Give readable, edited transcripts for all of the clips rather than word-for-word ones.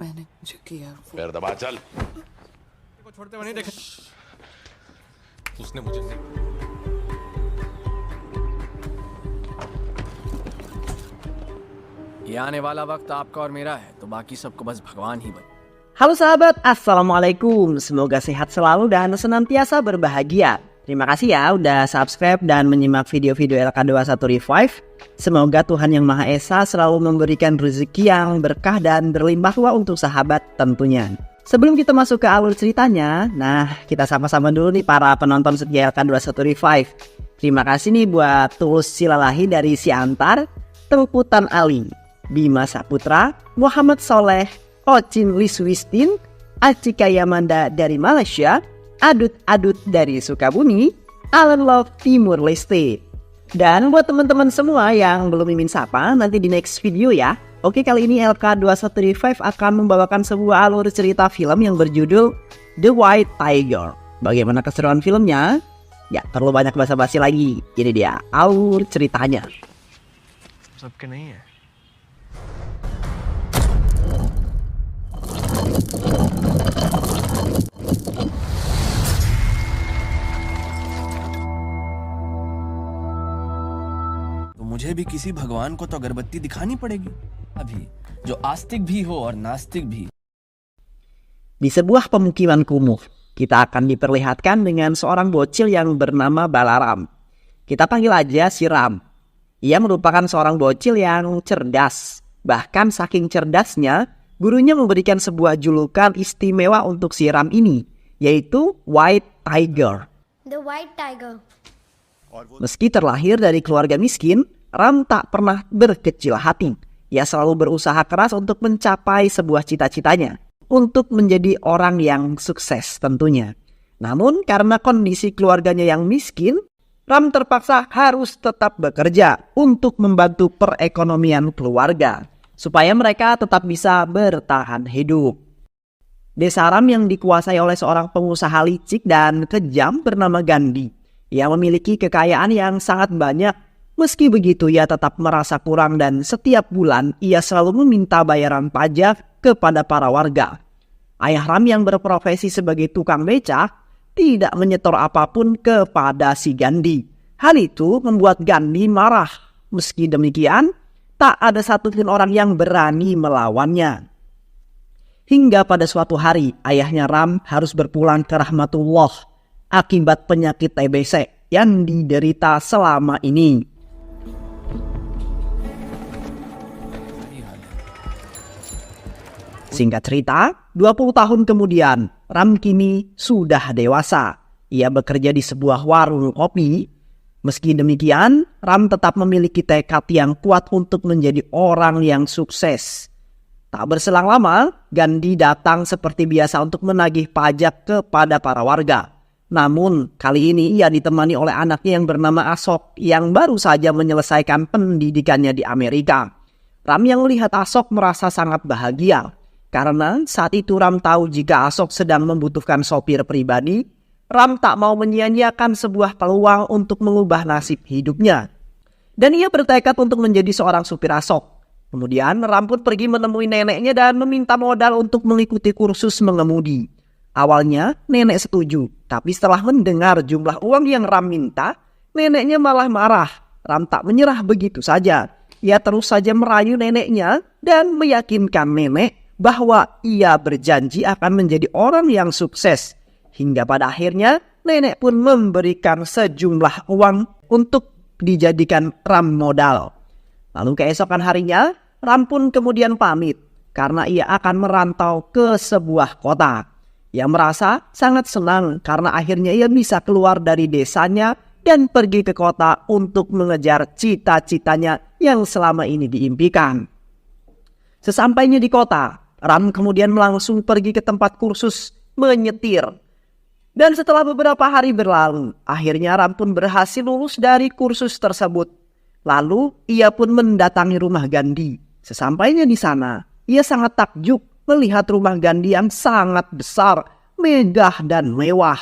मैंने जो किया वो पैर दबा चल। को छोड़ते हुए नहीं देखा उसने मुझे नहीं। ये आने वाला वक्त आपका और मेरा है, तो बाकी सबको बस भगवान ही बने। Halo sahabat, Assalamualaikum. Semoga sehat selalu dan senantiasa berbahagia. Terima kasih ya udah subscribe dan menyimak video-video LK21 Revive. Semoga Tuhan Yang Maha Esa selalu memberikan rezeki yang berkah dan berlimpah ruah untuk sahabat tentunya. Sebelum kita masuk ke alur ceritanya, nah kita sama-sama dulu nih para penonton setia LK21 Revive. Terima kasih nih buat Tulus Silalahi dari Siantar, Tengkutan Ali, Bima Saputra, Muhammad Soleh, Ocin Liswistin, Acika Yamanda dari Malaysia, Adut-Adut dari Sukabumi, Alan Love Timur Leste. Dan buat teman-teman semua yang belum mimin sapa, nanti di next video ya. Oke, kali ini LK21 Revive akan membawakan sebuah alur cerita film yang berjudul The White Tiger. Bagaimana keseruan filmnya? Ya, perlu banyak basa-basi lagi. Ini dia alur ceritanya. सबके नहीं है। तो मुझे भी किसी भगवान को तो अगरबत्ती दिखानी पड़ेगी अभी, जो आस्तिक भी हो और नास्तिक भी। Di sebuah pemukiman kumuh, kita akan diperlihatkan dengan seorang bocil yang bernama Balaram. Kita panggil aja si Ram. Ia merupakan seorang bocil yang cerdas. Bahkan saking cerdasnya, gurunya memberikan sebuah julukan istimewa untuk si Ram ini, yaitu White Tiger. The White Tiger. Meski terlahir dari keluarga miskin, Ram tak pernah berkecil hati. Ia selalu berusaha keras untuk mencapai sebuah cita-citanya, untuk menjadi orang yang sukses tentunya. Namun karena kondisi keluarganya yang miskin, Ram terpaksa harus tetap bekerja untuk membantu perekonomian keluarga, supaya mereka tetap bisa bertahan hidup. Desa Ram yang dikuasai oleh seorang pengusaha licik dan kejam bernama Gandhi. Ia memiliki kekayaan yang sangat banyak. Meski begitu, ia tetap merasa kurang dan setiap bulan ia selalu meminta bayaran pajak kepada para warga. Ayah Ram yang berprofesi sebagai tukang beca tidak menyetor apapun kepada si Gandhi. Hal itu membuat Gandhi marah. Meski demikian, tak ada satupun orang yang berani melawannya. Hingga pada suatu hari, ayahnya Ram harus berpulang ke rahmatullah akibat penyakit TBC yang diderita selama ini. Singkat cerita, 20 tahun kemudian, Ram kini sudah dewasa. Ia bekerja di sebuah warung kopi. Meski demikian, Ram tetap memiliki tekad yang kuat untuk menjadi orang yang sukses. Tak berselang lama, Gandhi datang seperti biasa untuk menagih pajak kepada para warga. Namun, kali ini ia ditemani oleh anaknya yang bernama Ashok yang baru saja menyelesaikan pendidikannya di Amerika. Ram yang melihat Ashok merasa sangat bahagia. Karena saat itu Ram tahu jika Ashok sedang membutuhkan sopir pribadi, Ram tak mau menyia-nyiakan sebuah peluang untuk mengubah nasib hidupnya. Dan ia bertekad untuk menjadi seorang supir Ashok. Kemudian Ram pun pergi menemui neneknya dan meminta modal untuk mengikuti kursus mengemudi. Awalnya nenek setuju, tapi setelah mendengar jumlah uang yang Ram minta, neneknya malah marah. Ram tak menyerah begitu saja. Ia terus saja merayu neneknya dan meyakinkan nenek bahwa ia berjanji akan menjadi orang yang sukses. Hingga pada akhirnya nenek pun memberikan sejumlah uang untuk dijadikan Ram modal. Lalu keesokan harinya, Ram pun kemudian pamit karena ia akan merantau ke sebuah kota. Ia merasa sangat senang karena akhirnya ia bisa keluar dari desanya dan pergi ke kota untuk mengejar cita-citanya yang selama ini diimpikan. Sesampainya di kota, Ram kemudian langsung pergi ke tempat kursus menyetir. Dan setelah beberapa hari berlalu, akhirnya Ram pun berhasil lulus dari kursus tersebut. Lalu ia pun mendatangi rumah Gandhi. Sesampainya di sana, ia sangat takjub melihat rumah Gandhi yang sangat besar, megah dan mewah.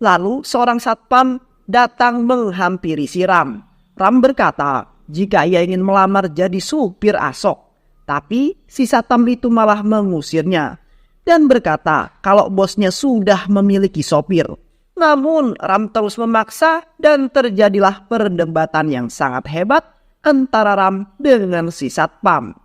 Lalu seorang satpam datang menghampiri si Ram. Ram berkata jika ia ingin melamar jadi supir Ashok. Tapi si satpam itu malah mengusirnya dan berkata kalau bosnya sudah memiliki sopir. Namun Ram terus memaksa dan terjadilah perdebatan yang sangat hebat antara Ram dengan si satpam.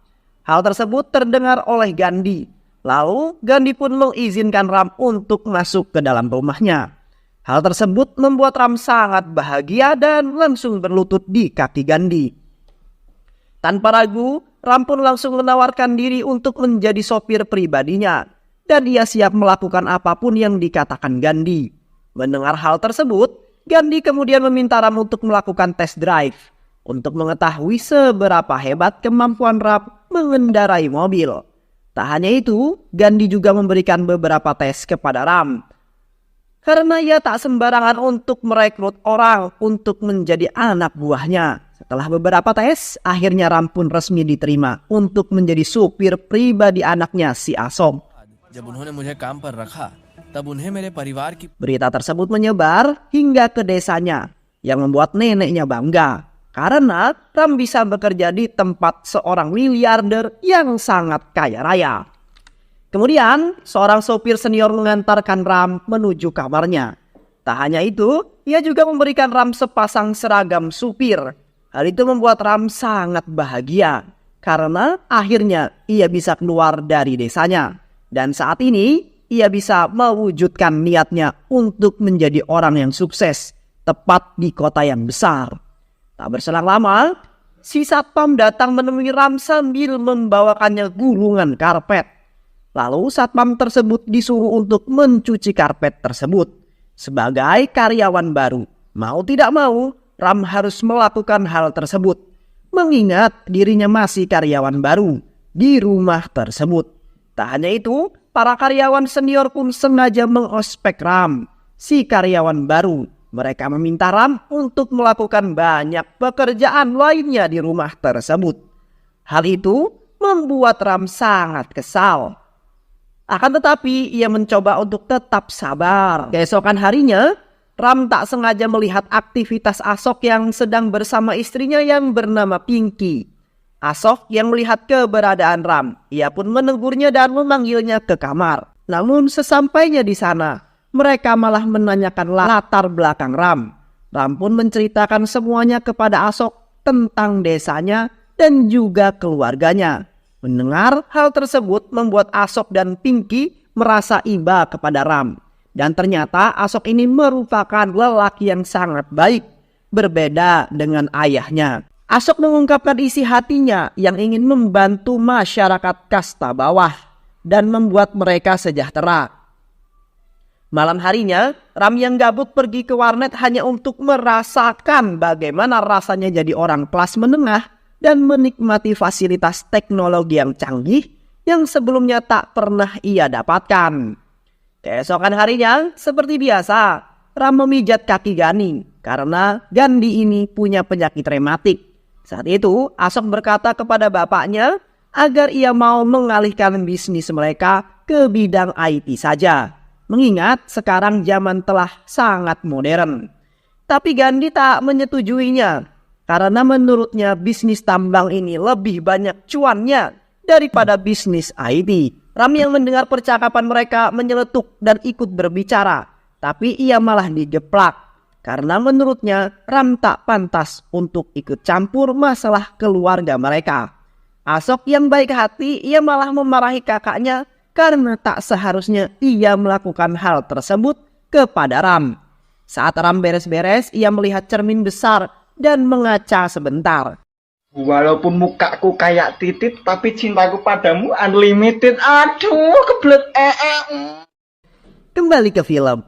Hal tersebut terdengar oleh Gandhi. Lalu Gandhi pun mengizinkan Ram untuk masuk ke dalam rumahnya. Hal tersebut membuat Ram sangat bahagia dan langsung berlutut di kaki Gandhi. Tanpa ragu, Ram pun langsung menawarkan diri untuk menjadi sopir pribadinya. Dan ia siap melakukan apapun yang dikatakan Gandhi. Mendengar hal tersebut, Gandhi kemudian meminta Ram untuk melakukan test drive. Untuk mengetahui seberapa hebat kemampuan Ram mengendarai mobil. Tak hanya itu, Gandhi juga memberikan beberapa tes kepada Ram. Karena ia tak sembarangan untuk merekrut orang untuk menjadi anak buahnya. Setelah beberapa tes, akhirnya Ram pun resmi diterima untuk menjadi supir pribadi anaknya si Ashok. जब उन्होंने मुझे काम पर रखा, तब उन्हें मेरे परिवार की Berita tersebut menyebar hingga ke desanya yang membuat neneknya bangga. Karena Ram bisa bekerja di tempat seorang miliarder yang sangat kaya raya. Kemudian, seorang sopir senior mengantarkan Ram menuju kamarnya. Tak hanya itu, ia juga memberikan Ram sepasang seragam supir. Hal itu membuat Ram sangat bahagia. Karena akhirnya ia bisa keluar dari desanya. Dan saat ini, ia bisa mewujudkan niatnya untuk menjadi orang yang sukses. Tepat di kota yang besar. Tak berselang lama, si satpam datang menemui Ram sambil membawakannya gulungan karpet. Lalu satpam tersebut disuruh untuk mencuci karpet tersebut. Sebagai karyawan baru, mau tidak mau, Ram harus melakukan hal tersebut. Mengingat dirinya masih karyawan baru di rumah tersebut. Tak hanya itu, para karyawan senior pun sengaja mengospek Ram, si karyawan baru. Mereka meminta Ram untuk melakukan banyak pekerjaan lainnya di rumah tersebut. Hal itu membuat Ram sangat kesal. Akan tetapi ia mencoba untuk tetap sabar. Keesokan harinya, Ram tak sengaja melihat aktivitas Ashok yang sedang bersama istrinya yang bernama Pinky. Ashok yang melihat keberadaan Ram, ia pun menegurnya dan memanggilnya ke kamar. Namun sesampainya di sana, mereka malah menanyakan latar belakang Ram. Ram pun menceritakan semuanya kepada Ashok tentang desanya dan juga keluarganya. Mendengar hal tersebut membuat Ashok dan Pinky merasa iba kepada Ram. Dan ternyata Ashok ini merupakan lelaki yang sangat baik, berbeda dengan ayahnya. Ashok mengungkapkan isi hatinya yang ingin membantu masyarakat kasta bawah dan membuat mereka sejahtera. Malam harinya, Ram yang gabut pergi ke warnet hanya untuk merasakan bagaimana rasanya jadi orang kelas menengah dan menikmati fasilitas teknologi yang canggih yang sebelumnya tak pernah ia dapatkan. Keesokan harinya, seperti biasa, Ram memijat kaki Gandhi karena Gandhi ini punya penyakit rematik. Saat itu, Ashok berkata kepada bapaknya agar ia mau mengalihkan bisnis mereka ke bidang IT saja. Mengingat sekarang zaman telah sangat modern. Tapi Gandhi tak menyetujuinya. Karena menurutnya bisnis tambang ini lebih banyak cuannya daripada bisnis IT. Ram yang mendengar percakapan mereka menyeletuk dan ikut berbicara. Tapi ia malah digeplak. Karena menurutnya Ram tak pantas untuk ikut campur masalah keluarga mereka. Ashok yang baik hati, ia malah memarahi kakaknya karena tak seharusnya ia melakukan hal tersebut kepada Ram. Saat Ram beres-beres, ia melihat cermin besar dan mengaca sebentar. Walaupun mukaku kayak titit, tapi cintaku padamu unlimited. Aduh, kebelet Kembali ke film.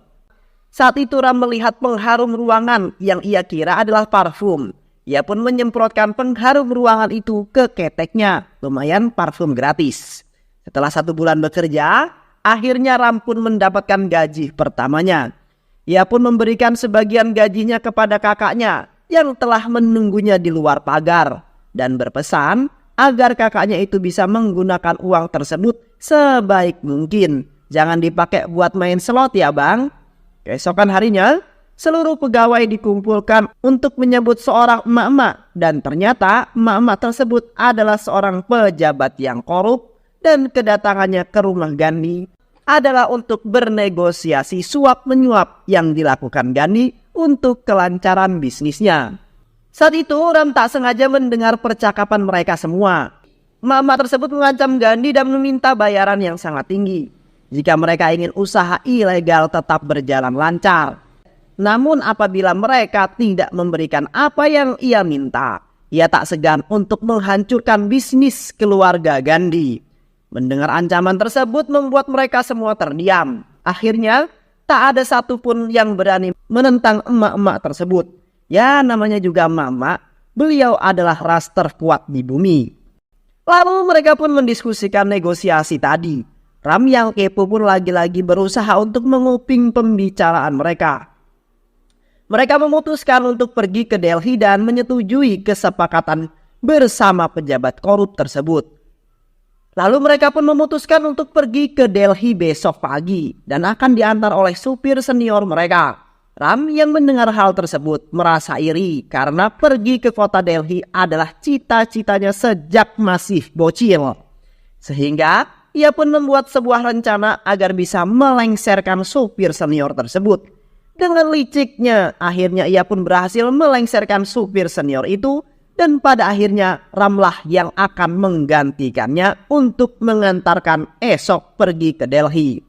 Saat itu Ram melihat pengharum ruangan yang ia kira adalah parfum. Ia pun menyemprotkan pengharum ruangan itu ke keteknya. Lumayan parfum gratis. Setelah 1 bulan bekerja, akhirnya Ram pun mendapatkan gaji pertamanya. Ia pun memberikan sebagian gajinya kepada kakaknya yang telah menunggunya di luar pagar. Dan berpesan agar kakaknya itu bisa menggunakan uang tersebut sebaik mungkin. Jangan dipakai buat main slot ya bang. Keesokan harinya, seluruh pegawai dikumpulkan untuk menyebut seorang emak-emak, dan ternyata emak-emak tersebut adalah seorang pejabat yang korup, dan kedatangannya ke rumah Gandhi adalah untuk bernegosiasi suap menyuap yang dilakukan Gandhi untuk kelancaran bisnisnya. Saat itu Ram tak sengaja mendengar percakapan mereka semua. Emak-emak tersebut mengancam Gandhi dan meminta bayaran yang sangat tinggi jika mereka ingin usaha ilegal tetap berjalan lancar. Namun apabila mereka tidak memberikan apa yang ia minta, ia tak segan untuk menghancurkan bisnis keluarga Gandhi. Mendengar ancaman tersebut membuat mereka semua terdiam. Akhirnya tak ada satupun yang berani menentang emak-emak tersebut. Ya, namanya juga mama, beliau adalah ras terkuat di bumi. Lalu mereka pun mendiskusikan negosiasi tadi. Ram yang kepo pun lagi-lagi berusaha untuk menguping pembicaraan mereka. Mereka memutuskan untuk pergi ke Delhi dan menyetujui kesepakatan bersama pejabat korup tersebut. Lalu mereka pun memutuskan untuk pergi ke Delhi besok pagi dan akan diantar oleh supir senior mereka. Ram yang mendengar hal tersebut merasa iri karena pergi ke kota Delhi adalah cita-citanya sejak masih bocil. Sehingga ia pun membuat sebuah rencana agar bisa melengsarkan supir senior tersebut. Dengan liciknya akhirnya ia pun berhasil melengsarkan supir senior itu. Dan pada akhirnya Ramlah yang akan menggantikannya untuk mengantarkan esok pergi ke Delhi.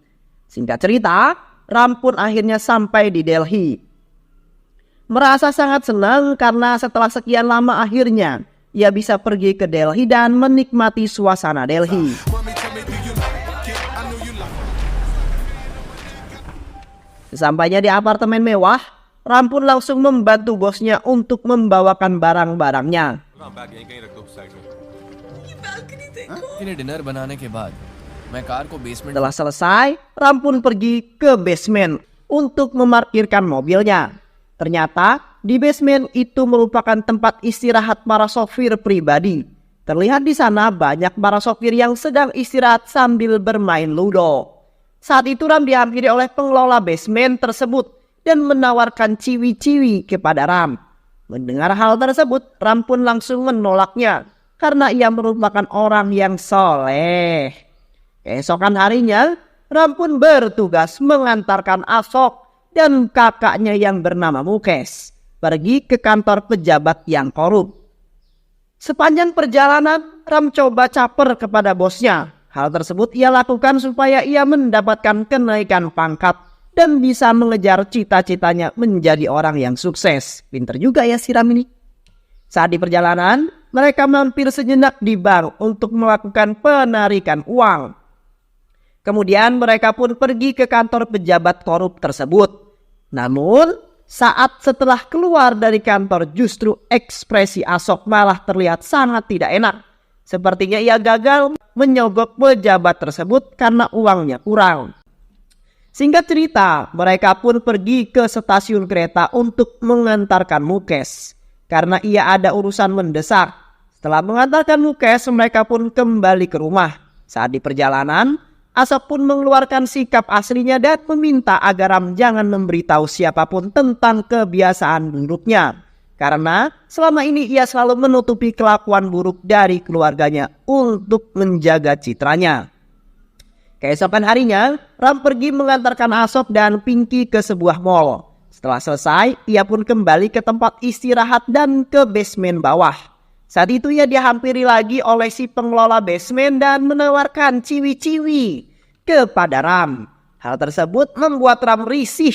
Singkat cerita, Ram pun akhirnya sampai di Delhi. Merasa sangat senang karena setelah sekian lama akhirnya ia bisa pergi ke Delhi dan menikmati suasana Delhi. Sesampainya di apartemen mewah, Ram pun langsung membantu bosnya untuk membawakan barang-barangnya. Bag यहीं कहीं रख दो साइड में। इन्हें डिनर बनाने के बाद मैं कार को basement Setelah selesai, Ram pun pergi ke basement untuk memarkirkan mobilnya. Ternyata di basement itu merupakan tempat istirahat para sopir pribadi. Terlihat di sana banyak para sopir yang sedang istirahat sambil bermain ludo. Saat itu Ram dihampiri oleh pengelola basement tersebut dan menawarkan ciwi-ciwi kepada Ram. Mendengar hal tersebut, Ram pun langsung menolaknya karena ia merupakan orang yang soleh. Keesokan harinya, Ram pun bertugas mengantarkan Ashok dan kakaknya yang bernama Mukesh pergi ke kantor pejabat yang korup. Sepanjang perjalanan, Ram coba caper kepada bosnya. Hal tersebut ia lakukan supaya ia mendapatkan kenaikan pangkat dan bisa mengejar cita-citanya menjadi orang yang sukses. Pinter juga ya si Ram ini. Saat di perjalanan, mereka mampir sejenak di bank untuk melakukan penarikan uang. Kemudian mereka pun pergi ke kantor pejabat korup tersebut. Namun, saat setelah keluar dari kantor justru ekspresi Ashok malah terlihat sangat tidak enak. Sepertinya ia gagal menyogok pejabat tersebut karena uangnya kurang. Singkat cerita, mereka pun pergi ke stasiun kereta untuk mengantarkan Mukesh karena ia ada urusan mendesak. Setelah mengantarkan Mukesh, mereka pun kembali ke rumah. Saat di perjalanan, Ashok pun mengeluarkan sikap aslinya dan meminta agar Ram jangan memberitahu siapapun tentang kebiasaan buruknya. Karena selama ini ia selalu menutupi kelakuan buruk dari keluarganya untuk menjaga citranya. Keesokan harinya, Ram pergi mengantarkan Ashok dan Pinky ke sebuah mall. Setelah selesai, ia pun kembali ke tempat istirahat dan ke basement bawah. Saat itu ia dihampiri lagi oleh si pengelola basement dan menawarkan ciwi-ciwi kepada Ram. Hal tersebut membuat Ram risih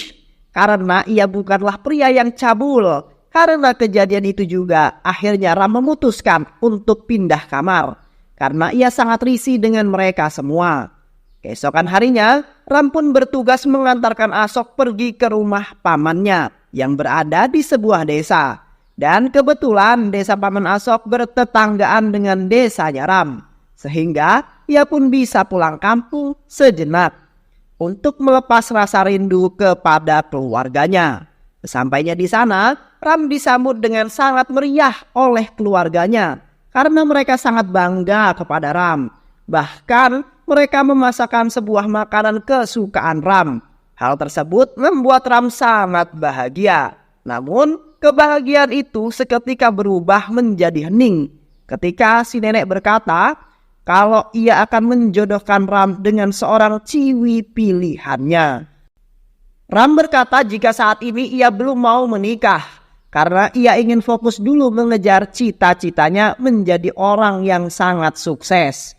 karena ia bukanlah pria yang cabul. Karena kejadian itu juga, akhirnya Ram memutuskan untuk pindah kamar karena ia sangat risih dengan mereka semua. Keesokan harinya, Ram pun bertugas mengantarkan Ashok pergi ke rumah pamannya yang berada di sebuah desa. Dan kebetulan desa paman Ashok bertetanggaan dengan desanya Ram. Sehingga ia pun bisa pulang kampung sejenak untuk melepas rasa rindu kepada keluarganya. Sesampainya di sana, Ram disambut dengan sangat meriah oleh keluarganya karena mereka sangat bangga kepada Ram. Bahkan mereka memasakkan sebuah makanan kesukaan Ram. Hal tersebut membuat Ram sangat bahagia. Namun, kebahagiaan itu seketika berubah menjadi hening ketika si nenek berkata kalau ia akan menjodohkan Ram dengan seorang ciwi pilihannya. Ram berkata jika saat ini ia belum mau menikah karena ia ingin fokus dulu mengejar cita-citanya menjadi orang yang sangat sukses.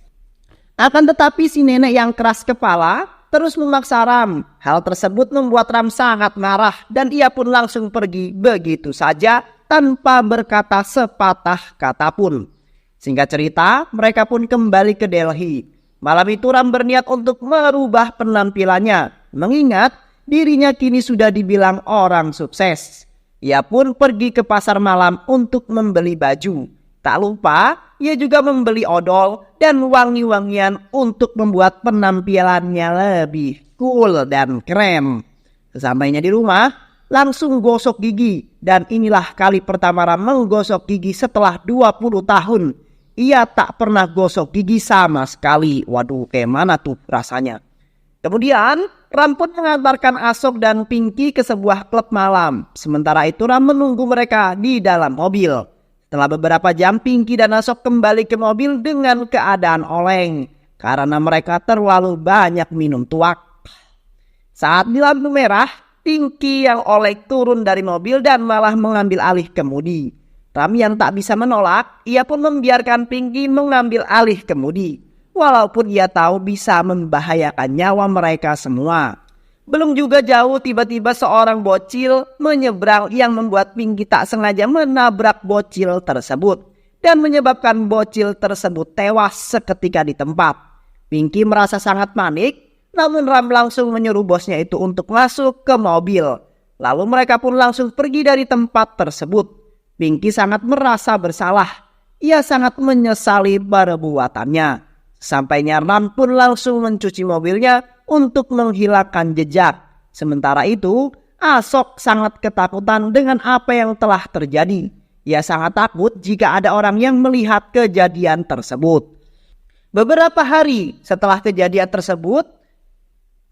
Akan tetapi si nenek yang keras kepala terus memaksa Ram. Hal tersebut membuat Ram sangat marah dan ia pun langsung pergi begitu saja tanpa berkata sepatah kata pun. Singkat cerita, mereka pun kembali ke Delhi. Malam itu Ram berniat untuk merubah penampilannya, mengingat dirinya kini sudah dibilang orang sukses. Ia pun pergi ke pasar malam untuk membeli baju. Tak lupa, ia juga membeli odol dan wangi-wangian untuk membuat penampilannya lebih cool dan keren. Sesampainya di rumah, langsung gosok gigi. Dan inilah kali pertama Ram menggosok gigi setelah 20 tahun. Ia tak pernah gosok gigi sama sekali. Waduh, kayak mana tuh rasanya. Kemudian, Ram pun mengantarkan Ashok dan Pinky ke sebuah klub malam. Sementara itu Ram menunggu mereka di dalam mobil. Setelah beberapa jam, Pinky dan Ashok kembali ke mobil dengan keadaan oleng. Karena mereka terlalu banyak minum tuak. Saat di lampu merah, Pinky yang oleng turun dari mobil dan malah mengambil alih kemudi. Ram yang tak bisa menolak, ia pun membiarkan Pinky mengambil alih kemudi. Walaupun ia tahu bisa membahayakan nyawa mereka semua. Belum juga jauh tiba-tiba seorang bocil menyeberang yang membuat Pinky tak sengaja menabrak bocil tersebut. Dan menyebabkan bocil tersebut tewas seketika di tempat. Pinky merasa sangat panik, namun Ram langsung menyuruh bosnya itu untuk masuk ke mobil. Lalu mereka pun langsung pergi dari tempat tersebut. Pinky sangat merasa bersalah. Ia sangat menyesali perbuatannya. Sampainya Ram pun langsung mencuci mobilnya untuk menghilangkan jejak. Sementara itu, Ashok sangat ketakutan dengan apa yang telah terjadi. Ia sangat takut jika ada orang yang melihat kejadian tersebut. Beberapa hari setelah kejadian tersebut,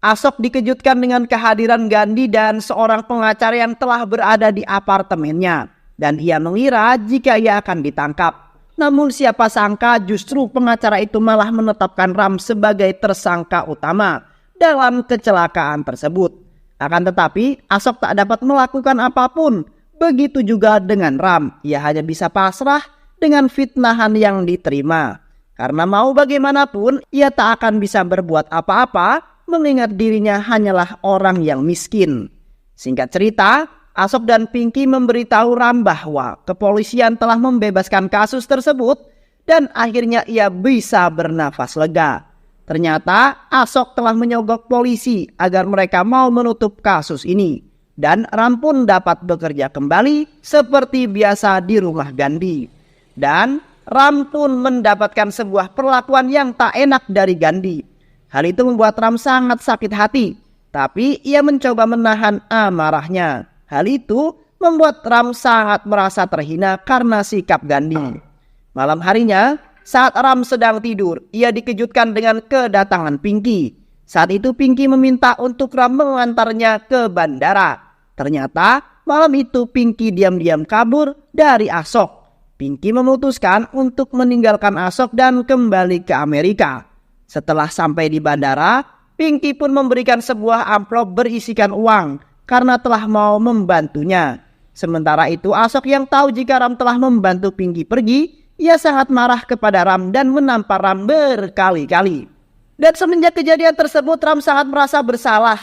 Ashok dikejutkan dengan kehadiran Gandhi dan seorang pengacara yang telah berada di apartemennya. Dan ia mengira jika ia akan ditangkap. Namun siapa sangka justru pengacara itu malah menetapkan Ram sebagai tersangka utama dalam kecelakaan tersebut. Akan tetapi Ashok tak dapat melakukan apapun. Begitu juga dengan Ram. Ia hanya bisa pasrah dengan fitnahan yang diterima. Karena mau bagaimanapun ia tak akan bisa berbuat apa-apa mengingat dirinya hanyalah orang yang miskin. Singkat cerita, Ashok dan Pinky memberitahu Ram bahwa kepolisian telah membebaskan kasus tersebut dan akhirnya ia bisa bernafas lega. Ternyata Ashok telah menyogok polisi agar mereka mau menutup kasus ini. Dan Ram pun dapat bekerja kembali seperti biasa di rumah Gandhi. Dan Ram pun mendapatkan sebuah perlakuan yang tak enak dari Gandhi. Hal itu membuat Ram sangat sakit hati. Tapi ia mencoba menahan amarahnya. Hal itu membuat Ram sangat merasa terhina karena sikap Gandhi. Malam harinya, saat Ram sedang tidur, ia dikejutkan dengan kedatangan Pinky. Saat itu Pinky meminta untuk Ram mengantarnya ke bandara. Ternyata malam itu Pinky diam-diam kabur dari Ashok. Pinky memutuskan untuk meninggalkan Ashok dan kembali ke Amerika. Setelah sampai di bandara, Pinky pun memberikan sebuah amplop berisikan uang karena telah mau membantunya. Sementara itu Ashok yang tahu jika Ram telah membantu Pinky pergi, ia sangat marah kepada Ram dan menampar Ram berkali-kali. Dan semenjak kejadian tersebut Ram sangat merasa bersalah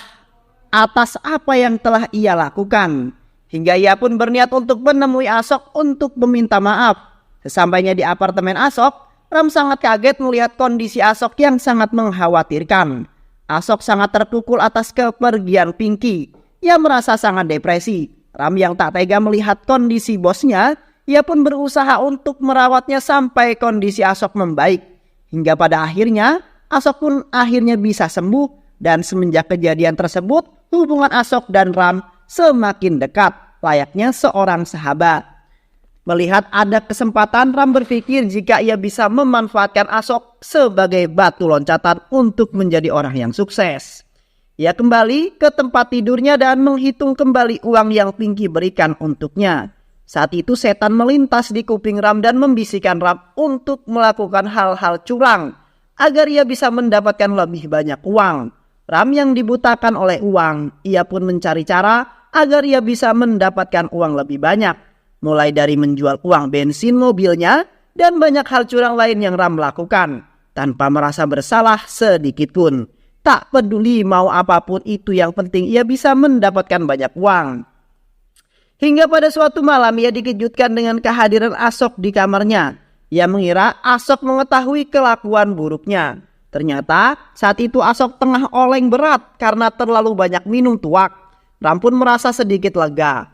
atas apa yang telah ia lakukan. Hingga ia pun berniat untuk menemui Ashok untuk meminta maaf. Sesampainya di apartemen Ashok, Ram sangat kaget melihat kondisi Ashok yang sangat mengkhawatirkan. Ashok sangat terpukul atas kepergian Pinky. Ia merasa sangat depresi. Ram yang tak tega melihat kondisi bosnya, ia pun berusaha untuk merawatnya sampai kondisi Ashok membaik. Hingga pada akhirnya, Ashok pun akhirnya bisa sembuh. Dan semenjak kejadian tersebut, hubungan Ashok dan Ram semakin dekat, layaknya seorang sahabat. Melihat ada kesempatan, Ram berpikir jika ia bisa memanfaatkan Ashok sebagai batu loncatan untuk menjadi orang yang sukses. Ia kembali ke tempat tidurnya dan menghitung kembali uang yang Pinky berikan untuknya. Saat itu setan melintas di kuping Ram dan membisikkan Ram untuk melakukan hal-hal curang agar ia bisa mendapatkan lebih banyak uang. Ram yang dibutakan oleh uang, ia pun mencari cara agar ia bisa mendapatkan uang lebih banyak. Mulai dari menjual uang bensin mobilnya dan banyak hal curang lain yang Ram lakukan tanpa merasa bersalah sedikit pun. Tak peduli mau apapun itu, yang penting ia bisa mendapatkan banyak uang. Hingga pada suatu malam ia dikejutkan dengan kehadiran Ashok di kamarnya. Ia mengira Ashok mengetahui kelakuan buruknya. Ternyata saat itu Ashok tengah oleng berat karena terlalu banyak minum tuak. Ram pun merasa sedikit lega.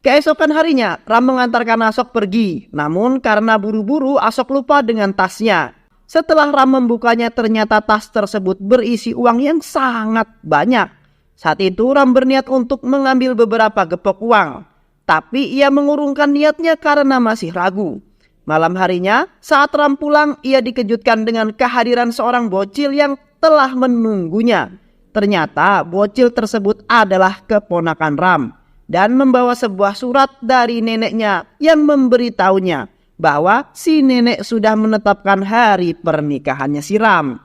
Keesokan harinya Ram mengantarkan Ashok pergi. Namun karena buru-buru Ashok lupa dengan tasnya. Setelah Ram membukanya, ternyata tas tersebut berisi uang yang sangat banyak. Saat itu Ram berniat untuk mengambil beberapa gepok uang. Tapi ia mengurungkan niatnya karena masih ragu. Malam harinya saat Ram pulang, ia dikejutkan dengan kehadiran seorang bocil yang telah menunggunya. Ternyata bocil tersebut adalah keponakan Ram dan membawa sebuah surat dari neneknya yang memberitahunya bahwa si nenek sudah menetapkan hari pernikahannya si Ram.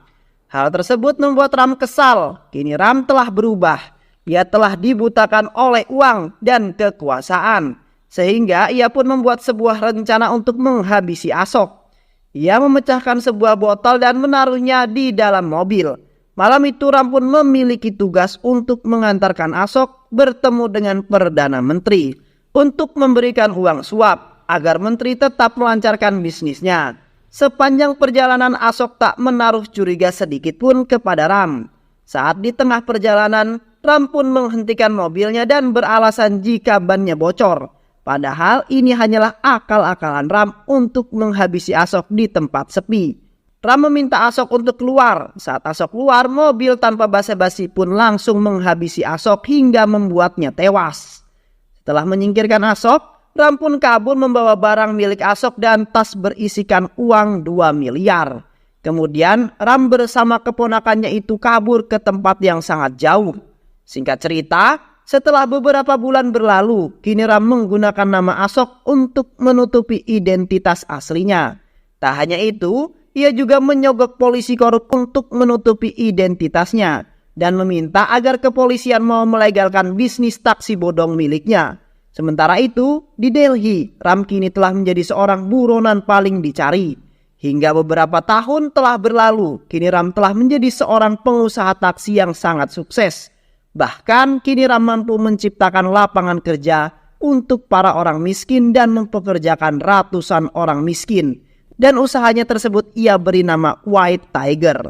Hal tersebut membuat Ram kesal. Kini Ram telah berubah. Ia telah dibutakan oleh uang dan kekuasaan. Sehingga ia pun membuat sebuah rencana untuk menghabisi Ashok. Ia memecahkan sebuah botol dan menaruhnya di dalam mobil. Malam itu Ram pun memiliki tugas untuk mengantarkan Ashok bertemu dengan Perdana Menteri untuk memberikan uang suap agar menteri tetap melancarkan bisnisnya. Sepanjang perjalanan Ashok tak menaruh curiga sedikit pun kepada Ram. Saat di tengah perjalanan, Ram pun menghentikan mobilnya dan beralasan jika bannya bocor. Padahal ini hanyalah akal-akalan Ram untuk menghabisi Ashok di tempat sepi. Ram meminta Ashok untuk keluar. Saat Ashok keluar, mobil tanpa basa-basi pun langsung menghabisi Ashok hingga membuatnya tewas. Setelah menyingkirkan Ashok, Ram pun kabur membawa barang milik Ashok dan tas berisikan uang 2 miliar. Kemudian Ram bersama keponakannya itu kabur ke tempat yang sangat jauh. Singkat cerita, setelah beberapa bulan berlalu, kini Ram menggunakan nama Ashok untuk menutupi identitas aslinya. Tak hanya itu, ia juga menyogok polisi korup untuk menutupi identitasnya dan meminta agar kepolisian mau melegalkan bisnis taksi bodong miliknya. Sementara itu, di Delhi, Ram kini telah menjadi seorang buronan paling dicari. Hingga beberapa tahun telah berlalu, kini Ram telah menjadi seorang pengusaha taksi yang sangat sukses. Bahkan kini Ram mampu menciptakan lapangan kerja untuk para orang miskin dan mempekerjakan ratusan orang miskin. Dan usahanya tersebut ia beri nama White Tiger.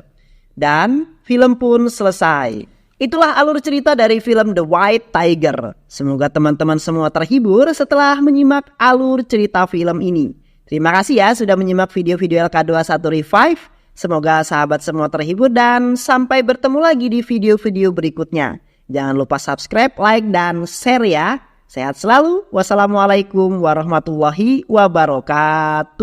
Dan film pun selesai. Itulah alur cerita dari film The White Tiger. Semoga teman-teman semua terhibur setelah menyimak alur cerita film ini. Terima kasih ya sudah menyimak video-video LK21 Revive. Semoga sahabat semua terhibur dan sampai bertemu lagi di video-video berikutnya. Jangan lupa subscribe, like, dan share ya. Sehat selalu. Wassalamualaikum warahmatullahi wabarakatuh.